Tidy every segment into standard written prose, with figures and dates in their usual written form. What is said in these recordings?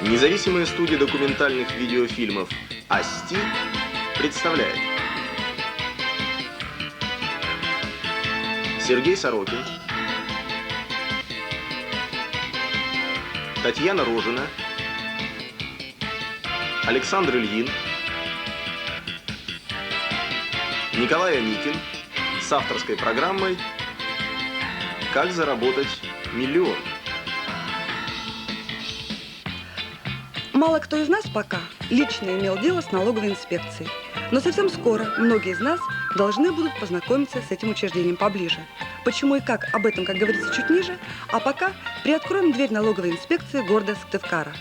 Независимая студия документальных видеофильмов «Асти» представляет Сергей Сорокин, Татьяна Рожина, Александр Ильин, Николай Аникин с авторской программой «Как заработать миллион». Мало кто из нас пока лично имел дело с налоговой инспекцией, но совсем скоро многие из нас должны будут познакомиться с этим учреждением поближе. Почему и как, об этом, как говорится, чуть ниже, а пока приоткроем дверь налоговой инспекции города Сыктывкара.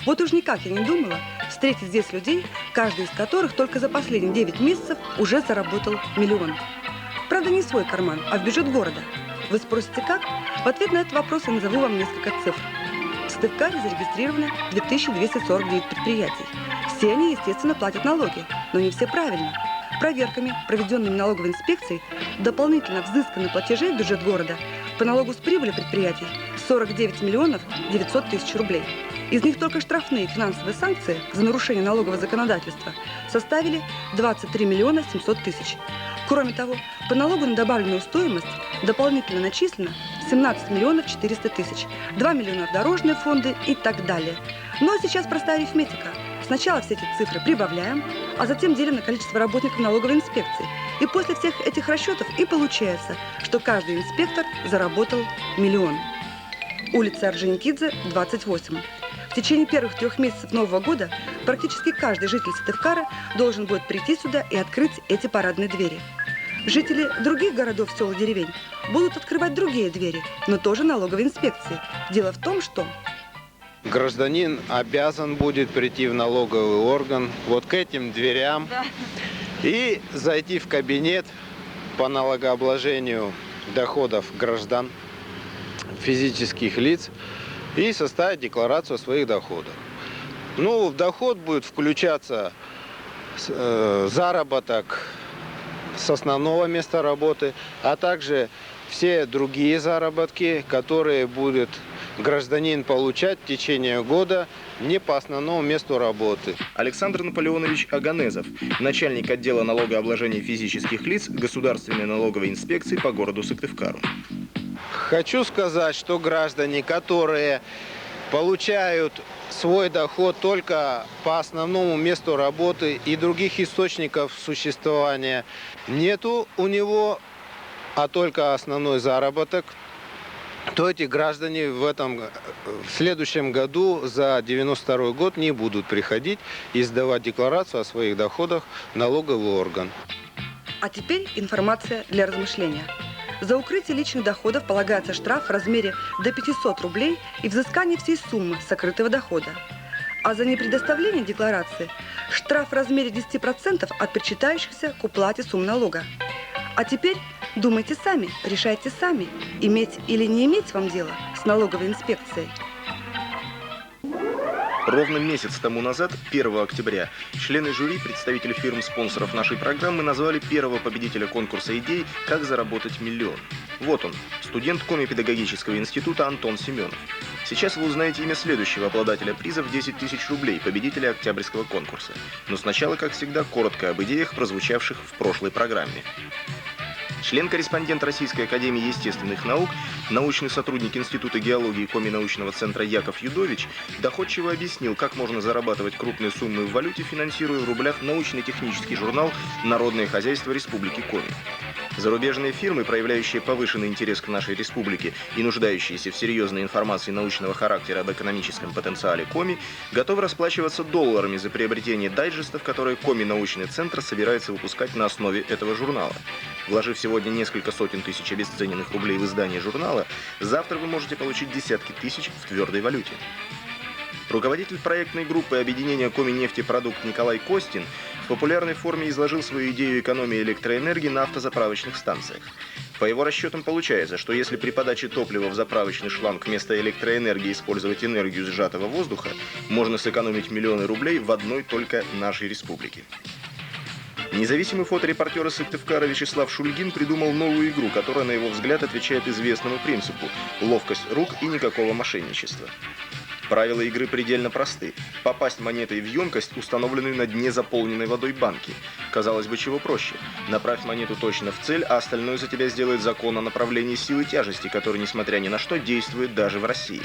Вот уж никак я не думала встретить здесь людей, каждый из которых только за последние 9 месяцев уже заработал миллион. Правда, не в свой карман, а в бюджет города. Вы спросите, как? В ответ на этот вопрос я назову вам несколько цифр. В Сыктывкаре зарегистрировано 2249 предприятий. Все они, естественно, платят налоги, но не все правильно. Проверками, проведенными налоговой инспекцией, дополнительно взысканы платежей в бюджет города по налогу с прибыли предприятий 49 миллионов 900 тысяч рублей. Из них только штрафные финансовые санкции за нарушение налогового законодательства составили 23 миллиона 700 тысяч. Кроме того, по налогу на добавленную стоимость дополнительно начислено 17 миллионов 400 тысяч, 2 миллиона в дорожные фонды и так далее. Но сейчас простая арифметика. Сначала все эти цифры прибавляем, а затем делим на количество работников налоговой инспекции. И после всех этих расчетов и получается, что каждый инспектор заработал миллион. Улица Орджоникидзе, 28. В течение первых 3 месяцев Нового года практически каждый житель Сыктывкара должен будет прийти сюда и открыть эти парадные двери. Жители других городов, сел и деревень будут открывать другие двери, но тоже налоговой инспекции. Дело в том, что гражданин обязан будет прийти в налоговый орган вот к этим дверям и зайти в кабинет по налогообложению доходов граждан, физических лиц и составить декларацию о своих доходах. Ну, в доход будет включаться заработок с основного места работы, а также все другие заработки, которые будет гражданин получать в течение года не по основному месту работы. Александр Наполеонович Аганезов, начальник отдела налогообложения физических лиц Государственной налоговой инспекции по городу Сыктывкару. Хочу сказать, что граждане, которые получают свой доход только по основному месту работы и других источников существования нету у него, а только основной заработок, то эти граждане в следующем году за 92 год не будут приходить и сдавать декларацию о своих доходах в налоговый орган. А теперь информация для размышления. За укрытие личных доходов полагается штраф в размере до 500 рублей и взыскание всей суммы сокрытого дохода. А за непредоставление декларации штраф в размере 10% от причитающихся к уплате сумм налога. А теперь думайте сами, решайте сами, иметь или не иметь вам дело с налоговой инспекцией. Ровно месяц тому назад, 1 октября, члены жюри, представители фирм-спонсоров нашей программы назвали первого победителя конкурса идей «Как заработать миллион». Вот он, студент Коми-педагогического института Антон Семенов. Сейчас вы узнаете имя следующего обладателя приза в 10 тысяч рублей, победителя октябрьского конкурса. Но сначала, как всегда, коротко об идеях, прозвучавших в прошлой программе. Член-корреспондент Российской академии естественных наук, научный сотрудник Института геологии Коми-научного центра Яков Юдович доходчиво объяснил, как можно зарабатывать крупные суммы в валюте, финансируя в рублях научно-технический журнал «Народное хозяйство Республики Коми». Зарубежные фирмы, проявляющие повышенный интерес к нашей республике и нуждающиеся в серьезной информации научного характера об экономическом потенциале Коми, готовы расплачиваться долларами за приобретение дайджестов, которые Коми-научный центр собирается выпускать на основе этого журнала. Вложив сегодня несколько сотен тысяч обесцененных рублей в издание журнала, завтра вы можете получить десятки тысяч в твердой валюте. Руководитель проектной группы объединения Коми-нефтепродукт Николай Костин в популярной форме изложил свою идею экономии электроэнергии на автозаправочных станциях. По его расчетам получается, что если при подаче топлива в заправочный шланг вместо электроэнергии использовать энергию сжатого воздуха, можно сэкономить миллионы рублей в одной только нашей республике. Независимый фоторепортер из Сыктывкара Вячеслав Шульгин придумал новую игру, которая, на его взгляд, отвечает известному принципу – ловкость рук и никакого мошенничества. Правила игры предельно просты. Попасть монетой в емкость, установленную на дне заполненной водой банки. Казалось бы, чего проще. Направь монету точно в цель, а остальное за тебя сделает закон о направлении силы тяжести, который, несмотря ни на что, действует даже в России.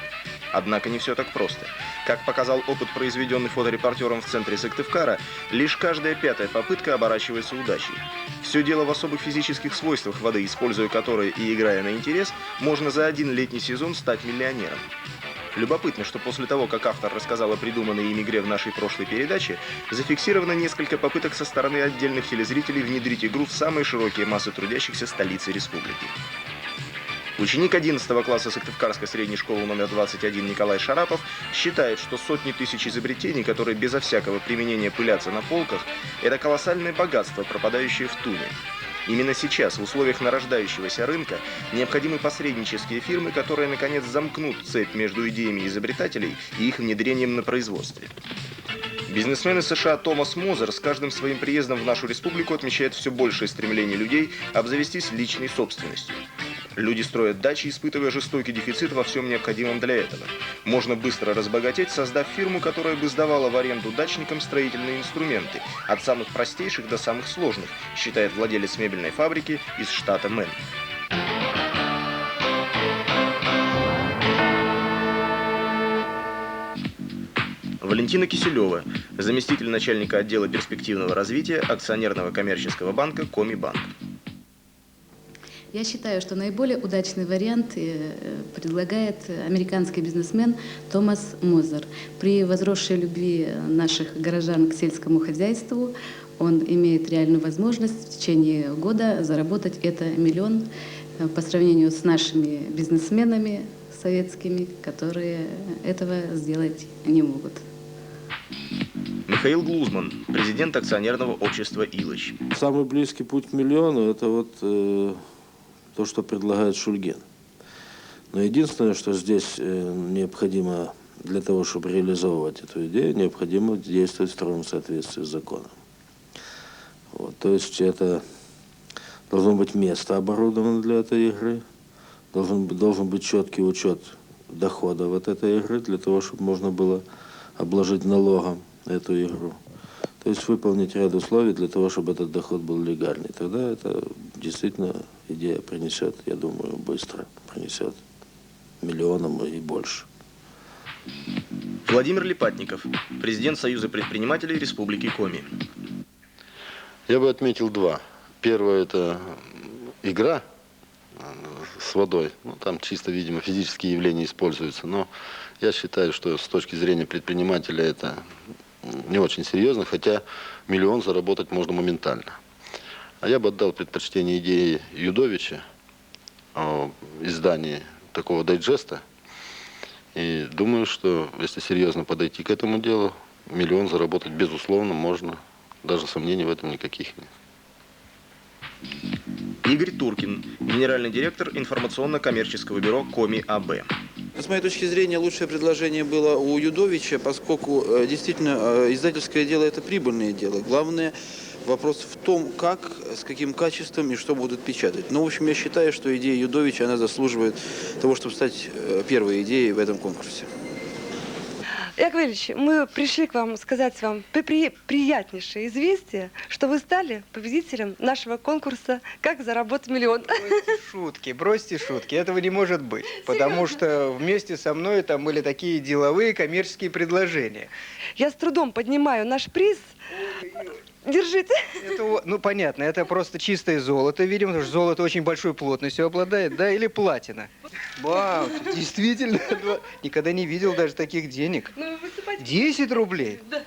Однако не все так просто. Как показал опыт, произведенный фоторепортером в центре Сыктывкара, лишь каждая пятая попытка оборачивается удачей. Все дело в особых физических свойствах воды, используя которые и играя на интерес, можно за один летний сезон стать миллионером. Любопытно, что после того, как автор рассказал о придуманной им игре в нашей прошлой передаче, зафиксировано несколько попыток со стороны отдельных телезрителей внедрить игру в самые широкие массы трудящихся столицы республики. Ученик 11 класса Сыктывкарской средней школы номер 21 Николай Шарапов считает, что сотни тысяч изобретений, которые безо всякого применения пылятся на полках, это колоссальное богатство, пропадающее в туне. Именно сейчас, в условиях нарождающегося рынка, необходимы посреднические фирмы, которые, наконец, замкнут цепь между идеями изобретателей и их внедрением на производстве. Бизнесмен из США Томас Мозер с каждым своим приездом в нашу республику отмечает все большее стремление людей обзавестись личной собственностью. Люди строят дачи, испытывая жестокий дефицит во всем необходимом для этого. Можно быстро разбогатеть, создав фирму, которая бы сдавала в аренду дачникам строительные инструменты, от самых простейших до самых сложных, считает владелец мебельной фабрики из штата Мэн. Валентина Киселева, заместитель начальника отдела перспективного развития акционерного коммерческого банка «Комибанк». Я считаю, что наиболее удачный вариант предлагает американский бизнесмен Томас Мозер. При возросшей любви наших горожан к сельскому хозяйству он имеет реальную возможность в течение года заработать это миллион по сравнению с нашими бизнесменами советскими, которые этого сделать не могут. Михаил Глузман, президент акционерного общества «Илыч». Самый близкий путь к миллиону – это вот то, что предлагает Шульгин. Но единственное, что здесь необходимо для того, чтобы реализовывать эту идею, необходимо действовать в строгом соответствии с законом. Вот, то есть это должно быть место оборудовано для этой игры, должен быть четкий учет доходов от этой игры, для того, чтобы можно было обложить налогом эту игру. То есть выполнить ряд условий для того, чтобы этот доход был легальный. Тогда это действительно идея принесет, я думаю, быстро принесет миллионам и больше. Владимир Липатников, президент Союза предпринимателей Республики Коми. Я бы отметил два. Первое – это игра с водой. Ну, там чисто, видимо, физические явления используются. Но я считаю, что с точки зрения предпринимателя это не очень серьезно, хотя миллион заработать можно моментально. А я бы отдал предпочтение идее Юдовича о издании такого дайджеста. И думаю, что если серьезно подойти к этому делу, миллион заработать безусловно можно. Даже сомнений в этом никаких нет. Игорь Туркин, генеральный директор информационно-коммерческого бюро Коми АБ. С моей точки зрения, лучшее предложение было у Юдовича, поскольку действительно издательское дело – это прибыльное дело. Главное вопрос в том, как, с каким качеством и что будут печатать. Ну, в общем, я считаю, что идея Юдовича, она заслуживает того, чтобы стать первой идеей в этом конкурсе. Яков Ильич, мы пришли к вам сказать вам приятнейшее известие, что вы стали победителем нашего конкурса «Как заработать миллион». Бросьте шутки, этого не может быть. Потому что вместе со мной там были такие деловые коммерческие предложения. Я с трудом поднимаю наш приз. Держите. Это, ну, понятно, это просто чистое золото, видимо, потому что золото очень большой плотностью обладает, да, или платина. Вау, действительно, никогда не видел даже таких денег. 10 рублей? Да.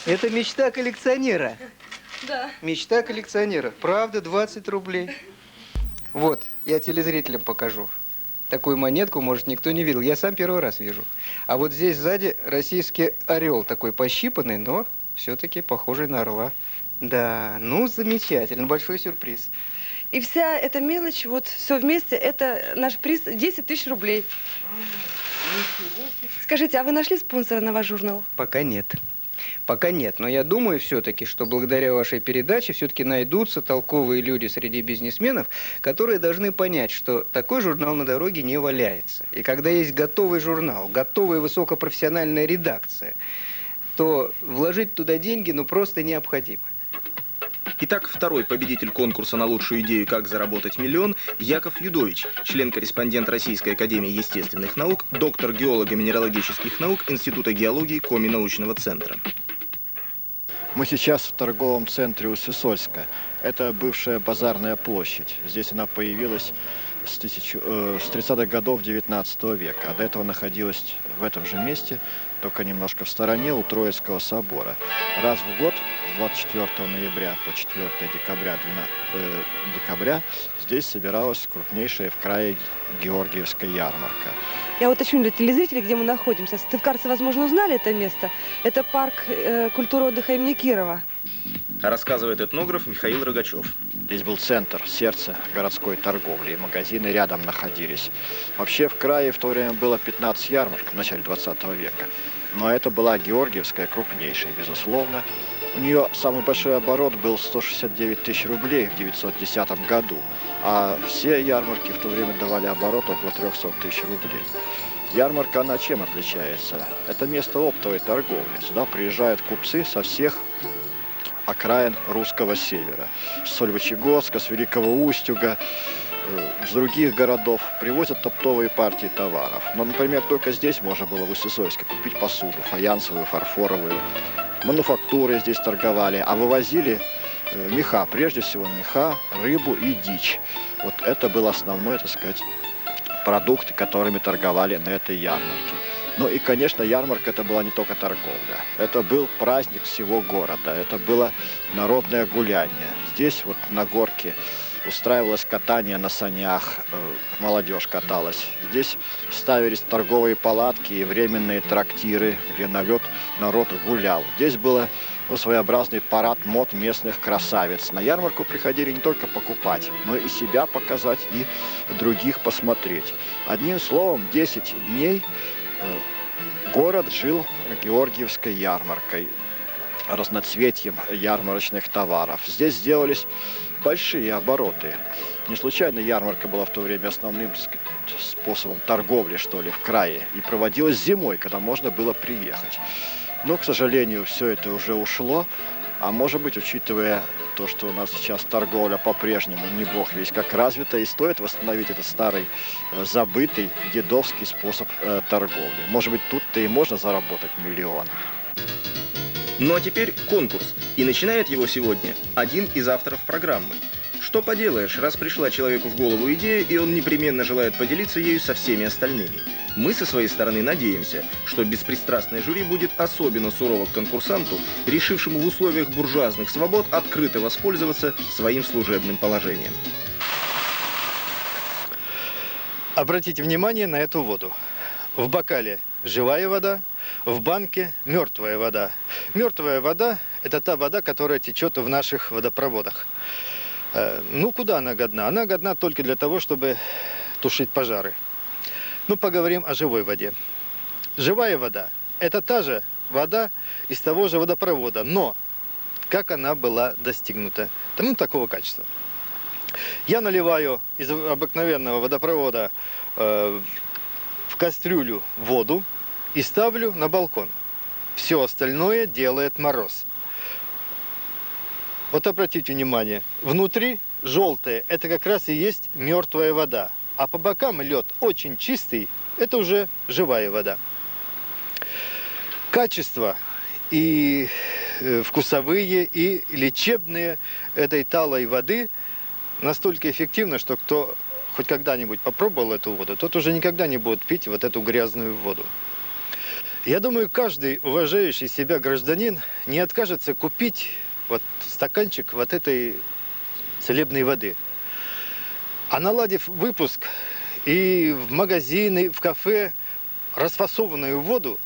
Это мечта коллекционера. Да. Мечта коллекционера. Правда, 20 рублей. Вот, я телезрителям покажу. Такую монетку, может, никто не видел. Я сам первый раз вижу. А вот здесь сзади российский орел такой пощипанный, но все-таки похожий на орла. Да, ну замечательно, большой сюрприз. И вся эта мелочь, вот все вместе, это наш приз 10 тысяч рублей. Скажите, а вы нашли спонсора на ваш журнал? Пока нет. Пока нет, но я думаю все-таки, что благодаря вашей передаче все-таки найдутся толковые люди среди бизнесменов, которые должны понять, что такой журнал на дороге не валяется. И когда есть готовый журнал, готовая высокопрофессиональная редакция, то вложить туда деньги просто необходимо. Итак, второй победитель конкурса на лучшую идею «Как заработать миллион» Яков Юдович, член-корреспондент Российской академии естественных наук, доктор геолого-минералогических наук Института геологии Коми научного центра. Мы сейчас в торговом центре Уссысольска. Это бывшая базарная площадь. Здесь она появилась с 30-х годов 19 века. А до этого находилась в этом же месте, только немножко в стороне, у Троицкого собора. Раз в год, с 24 ноября по 4 декабря, здесь собиралась крупнейшая в крае Георгиевская ярмарка. Я уточню для телезрителей, где мы находимся. Сыктывкарцы, возможно, узнали это место. Это парк культуры отдыха имени Кирова. Рассказывает этнограф Михаил Рогачев. Здесь был центр, сердце городской торговли, и магазины рядом находились. Вообще в крае в то время было 15 ярмарок в начале 20 века. Но это была Георгиевская, крупнейшая, безусловно. У нее самый большой оборот был 169 тысяч рублей в 1910 году. А все ярмарки в то время давали оборот около 300 тысяч рублей. Ярмарка, она чем отличается? Это место оптовой торговли. Сюда приезжают купцы со всех окраин русского севера. С Сольвычегодска, с Великого Устюга, с других городов привозят оптовые партии товаров. Но, например, только здесь можно было в Уссысольске купить посуду, фаянсовую, фарфоровую. Мануфактуры здесь торговали, а вывозили меха, прежде всего меха, рыбу и дичь. Вот это был основной, так сказать, продукт, которыми торговали на этой ярмарке. Ну и, конечно, ярмарка это была не только торговля. Это был праздник всего города. Это было народное гуляние. Здесь вот на горке устраивалось катание на санях, молодежь каталась. Здесь ставились торговые палатки и временные трактиры, где на лед народ гулял. Здесь был своеобразный парад мод местных красавиц. На ярмарку приходили не только покупать, но и себя показать, и других посмотреть. Одним словом, 10 дней город жил Георгиевской ярмаркой, разноцветием ярмарочных товаров. Здесь сделались большие обороты. Не случайно ярмарка была в то время основным, так сказать, способом торговли, что ли, в крае. И проводилась зимой, когда можно было приехать. Но, к сожалению, все это уже ушло. А может быть, учитывая то, что у нас сейчас торговля по-прежнему не бог весь как развита, и стоит восстановить этот старый, забытый, дедовский способ торговли. Может быть, тут-то и можно заработать миллион. Ну а теперь конкурс. И начинает его сегодня один из авторов программы. Что поделаешь, раз пришла человеку в голову идея, и он непременно желает поделиться ею со всеми остальными. Мы со своей стороны надеемся, что беспристрастное жюри будет особенно сурово к конкурсанту, решившему в условиях буржуазных свобод открыто воспользоваться своим служебным положением. Обратите внимание на эту воду. В бокале живая вода, в банке мертвая вода. Мертвая вода – это та вода, которая течет в наших водопроводах. Ну, куда она годна? Она годна только для того, чтобы тушить пожары. Ну, поговорим о живой воде. Живая вода – это та же вода из того же водопровода, но как она была достигнута? Ну, такого качества. Я наливаю из обыкновенного водопровода в кастрюлю воду и ставлю на балкон. Все остальное делает мороз. Вот обратите внимание, внутри желтое – это как раз и есть мертвая вода. А по бокам лед очень чистый – это уже живая вода. Качество и вкусовые, и лечебные этой талой воды настолько эффективно, что кто хоть когда-нибудь попробовал эту воду, тот уже никогда не будет пить вот эту грязную воду. Я думаю, каждый уважающий себя гражданин не откажется купить вот стаканчик вот этой целебной воды. А наладив выпуск и в магазины, в кафе расфасованную воду,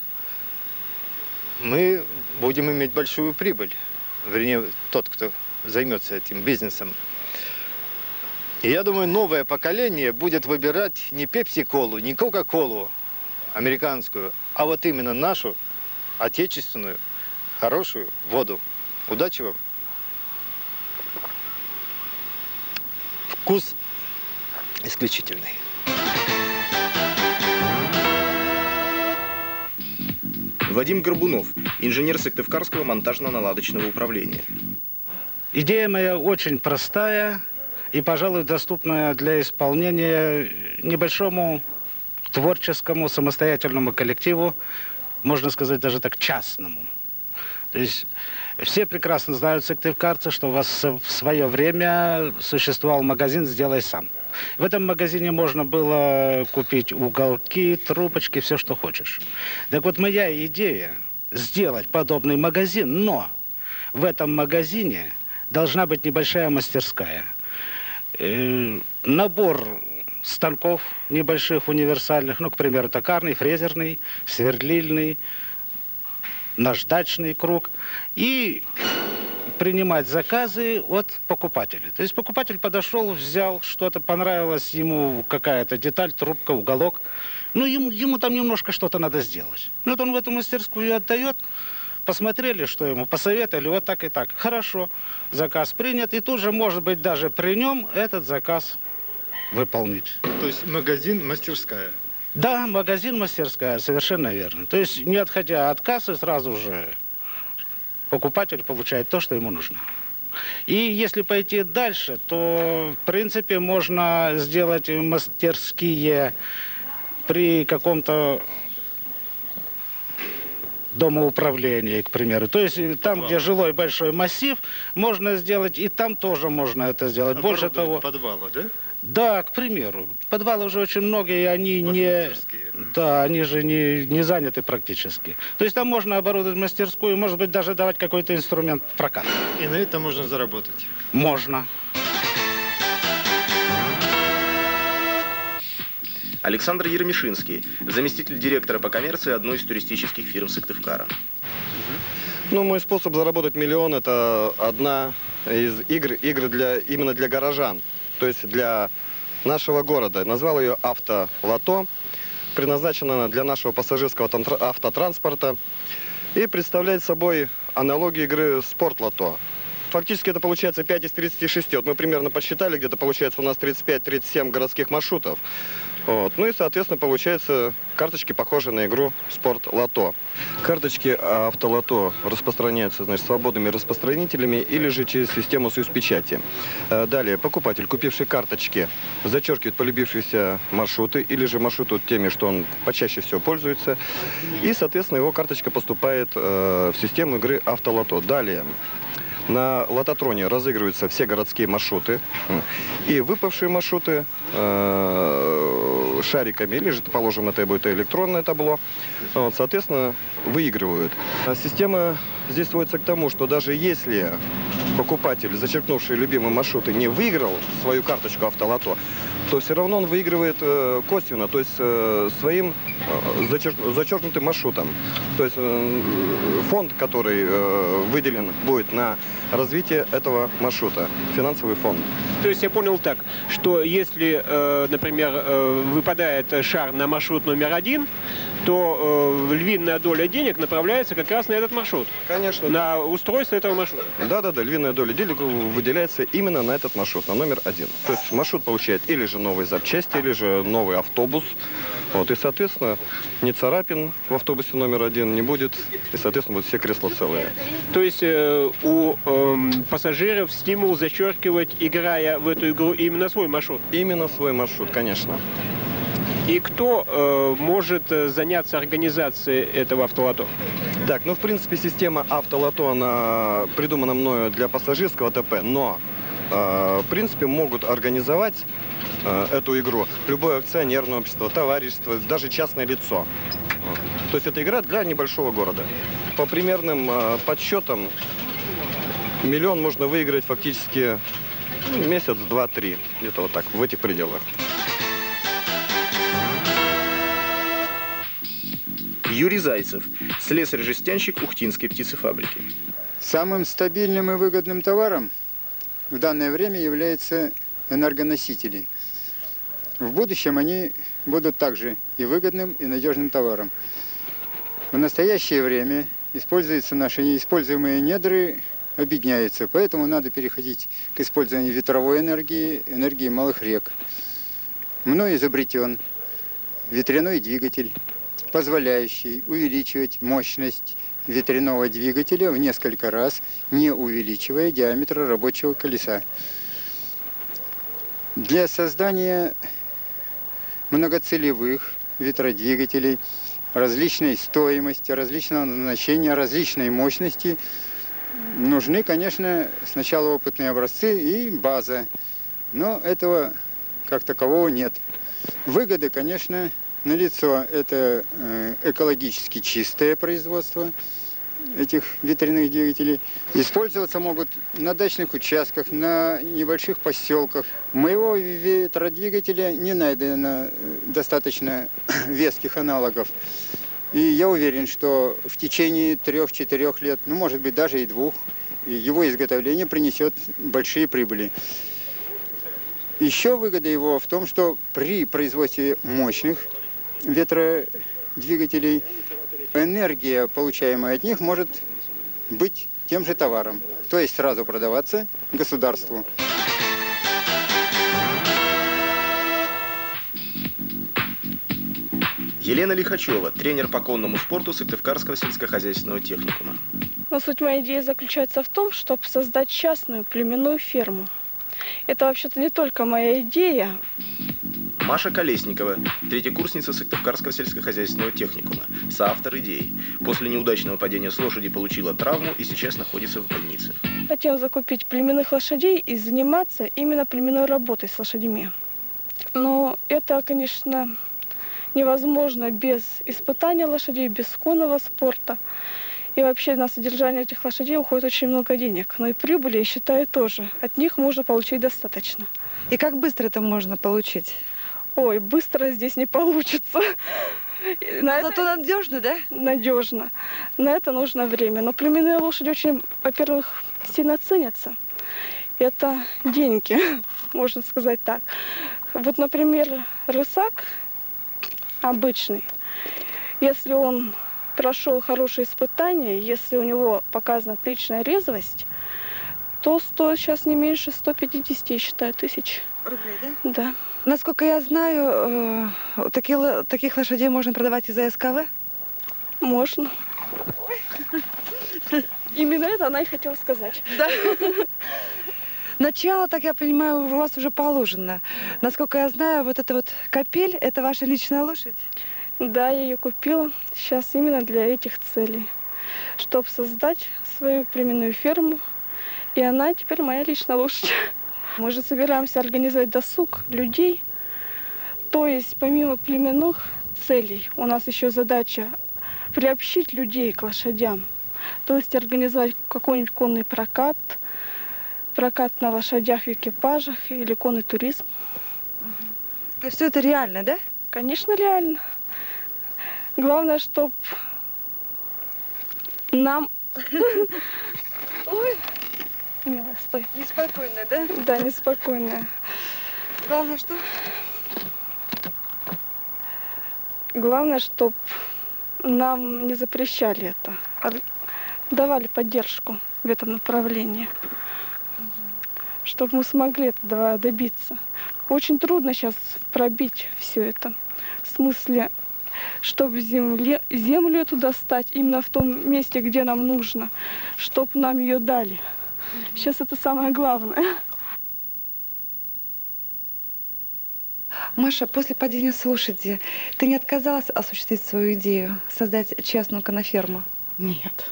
мы будем иметь большую прибыль. Вернее, тот, кто займется этим бизнесом. И я думаю, новое поколение будет выбирать не пепси-колу, не кока-колу американскую, а вот именно нашу, отечественную, хорошую воду. Удачи вам. Вкус исключительный. Вадим Горбунов, инженер Сыктывкарского монтажно-наладочного управления. Идея моя очень простая и, пожалуй, доступная для исполнения небольшому творческому самостоятельному коллективу, можно сказать, даже так частному. То есть все прекрасно знают, сыктывкарцы, что у вас в свое время существовал магазин «Сделай сам». В этом магазине можно было купить уголки, трубочки, все, что хочешь. Так вот, моя идея сделать подобный магазин, но в этом магазине должна быть небольшая мастерская. Набор станков небольших, универсальных, ну, к примеру, токарный, фрезерный, сверлильный, наждачный круг. И принимать заказы от покупателей. То есть покупатель подошел, взял что-то, понравилось ему какая-то деталь, трубка, уголок. Ну, ему там немножко что-то надо сделать. Ну, вот он в эту мастерскую отдает, посмотрели, что ему посоветовали, вот так и так. Хорошо, заказ принят, и тут же, может быть, даже при нем этот заказ выполнить. То есть магазин, мастерская. Да, магазин, мастерская, совершенно верно. То есть, не отходя от кассы, сразу же покупатель получает то, что ему нужно. И если пойти дальше, то, в принципе, можно сделать мастерские при каком-то домоуправлении, к примеру. То есть там, где жилой большой массив, можно сделать, и там тоже можно это сделать. Больше того... Подвалы, да? Да, к примеру. Подвалы уже очень много, и они не... Да, они же не заняты практически. То есть там можно оборудовать мастерскую, может быть, даже давать какой-то инструмент в прокат. И на это можно заработать? Можно. Александр Еремишинский, заместитель директора по коммерции одной из туристических фирм Сыктывкара. Ну, мой способ заработать миллион – это одна из игр именно для горожан. То есть для нашего города. Назвал ее «Автолото». Предназначена она для нашего пассажирского автотранспорта. И представляет собой аналогию игры «Спорт-лото». Фактически это получается 5 из 36. Вот мы примерно подсчитали, где-то получается у нас 35-37 городских маршрутов. Вот. Ну и, соответственно, получается карточки, похожие на игру «Спорт-лото». Карточки «Автолото» распространяются, значит, свободными распространителями или же через систему союзпечати. Далее, покупатель, купивший карточки, зачеркивает полюбившиеся маршруты или же маршруты теми, что он почаще всего пользуется. И, соответственно, его карточка поступает в систему игры «Автолото». Далее. На лототроне разыгрываются все городские маршруты. И выпавшие маршруты шариками, или же, положим, это будет электронное табло, вот, соответственно, выигрывают. Система здесь сводится к тому, что даже если покупатель, зачеркнувший любимые маршруты, не выиграл свою карточку «Автолото», то все равно он выигрывает косвенно, то есть своим зачеркнутым маршрутом. То есть фонд, который выделен будет на развитие этого маршрута, финансовый фонд. То есть я понял так, что если, например, выпадает шар на маршрут номер 1, то львиная доля денег направляется как раз на этот маршрут. Конечно. На устройство этого маршрута. Да-да-да, львиная доля денег выделяется именно на этот маршрут, на номер 1. То есть маршрут получает или же новые запчасти, или же новый автобус. Вот, и, соответственно, ни царапин в автобусе номер 1 не будет, и, соответственно, будут все кресла целые. То есть у пассажиров стимул зачеркивать, играя в эту игру, именно свой маршрут? Именно свой маршрут, конечно. И кто может заняться организацией этого автолото? Так, ну, в принципе, система автолото, она придумана мною для пассажирского ТП, но, в принципе, могут организовать эту игру любое акционерное общество, товарищество, даже частное лицо. То есть это игра для небольшого города. По примерным подсчетам, миллион можно выиграть фактически месяц, два, три. Где-то вот так, в этих пределах. Юрий Зайцев, слесарь-жестянщик Ухтинской птицефабрики. Самым стабильным и выгодным товаром в данное время являются энергоносители. В будущем они будут также и выгодным, и надежным товаром. В настоящее время используются наши используемые недры, обедняются. Поэтому надо переходить к использованию ветровой энергии, энергии малых рек. Мной изобретен ветряной двигатель, позволяющий увеличивать мощность ветряного двигателя в несколько раз, не увеличивая диаметра рабочего колеса. Для создания многоцелевых ветродвигателей различной стоимости, различного назначения, различной мощности нужны, конечно, сначала опытные образцы и база. Но этого как такового нет. Выгоды, конечно, налицо. Это экологически чистое производство этих ветряных двигателей. Использоваться могут на дачных участках, на небольших поселках. Моего ветродвигателя не найдено достаточно веских аналогов. И я уверен, что в течение 3-4 лет, ну, может быть, даже и 2, его изготовление принесет большие прибыли. Еще выгода его в том, что при производстве мощных ветродвигателей энергия, получаемая от них, может быть тем же товаром, то есть сразу продаваться государству. Елена Лихачева, тренер по конному спорту Сыктывкарского сельскохозяйственного техникума. Но суть моей идеи заключается в том, чтобы создать частную племенную ферму. Это вообще-то не только моя идея. Маша Колесникова, третьекурсница Сыктывкарского сельскохозяйственного техникума, соавтор идеи. После неудачного падения с лошади получила травму и сейчас находится в больнице. Хотела закупить племенных лошадей и заниматься именно племенной работой с лошадьми. Но это, конечно, невозможно без испытания лошадей, без конного спорта. И вообще на содержание этих лошадей уходит очень много денег. Но и прибыли, я считаю, тоже. От них можно получить достаточно. И как быстро это можно получить? Ой, быстро здесь не получится. Зато надежно, да? Надежно. На это нужно время. Но племенные лошади очень, во-первых, сильно ценятся. Это деньги, можно сказать так. Вот, например, рысак обычный, если он прошел хорошие испытания, если у него показана отличная резвость, то стоит сейчас не меньше 150, я считаю, тысяч. Рублей, да? Да. Насколько я знаю, таких лошадей можно продавать из АСКВ? Можно. Именно это она и хотела сказать. Да. Начало, так я понимаю, у вас уже положено. Насколько я знаю, вот эта вот капель, это ваша личная лошадь? Да, я ее купила сейчас именно для этих целей, чтобы создать свою племенную ферму. И она теперь моя личная лошадь. Мы же собираемся организовать досуг людей. То есть помимо племенных целей у нас еще задача приобщить людей к лошадям. То есть организовать какой-нибудь конный прокат, прокат на лошадях в экипажах или конный туризм. То есть все это реально, да? Конечно, реально. Главное, чтобы нам... Ой, милая, стой. Неспокойная, да? Да, неспокойная. Главное, что? Главное, чтобы нам не запрещали это, а давали поддержку в этом направлении, чтобы мы смогли этого добиться. Очень трудно сейчас пробить все это. В смысле, чтобы землю эту достать именно в том месте, где нам нужно, чтобы нам ее дали. Сейчас это самое главное. Маша, после падения с лошади ты не отказалась осуществить свою идею, создать частную коноферму? Нет,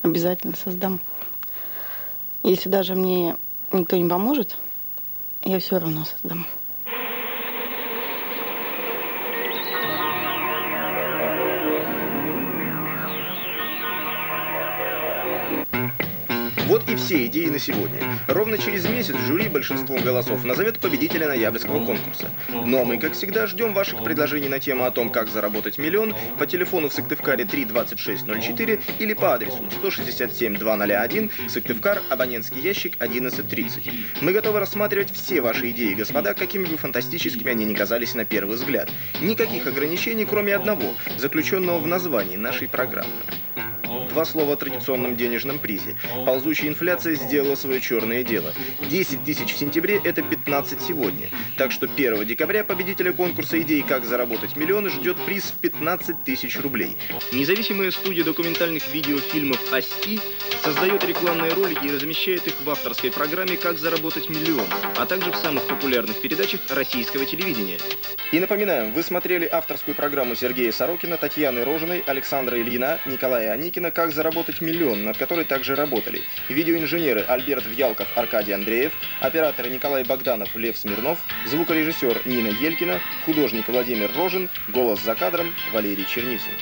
обязательно создам. Если даже мне никто не поможет, я все равно создам. Вот и все идеи на сегодня. Ровно через месяц жюри большинством голосов назовет победителя ноябрьского конкурса. Ну а мы, как всегда, ждем ваших предложений на тему о том, как заработать миллион по телефону в Сыктывкаре 32604 или по адресу 167-201, Сыктывкар, абонентский ящик 1130. Мы готовы рассматривать все ваши идеи, господа, какими бы фантастическими они ни казались на первый взгляд. Никаких ограничений, кроме одного, заключенного в названии нашей программы. Два слова о традиционном денежном призе. Ползущая инфляция сделала свое черное дело. 10 тысяч в сентябре – это 15 сегодня. Так что 1 декабря победителя конкурса идей «Как заработать миллион» ждет приз в 15 тысяч рублей. Независимая студия документальных видеофильмов «Асти» создает рекламные ролики и размещает их в авторской программе «Как заработать миллион», а также в самых популярных передачах российского телевидения. И напоминаем, вы смотрели авторскую программу Сергея Сорокина, Татьяны Рожиной, Александра Ильина, Николая Аникина «Как заработать миллион», над которой также работали видеоинженеры Альберт Вьялков, Аркадий Андреев, операторы Николай Богданов, Лев Смирнов, звукорежиссер Нина Елькина, художник Владимир Рожин, голос за кадром Валерий Чернисин.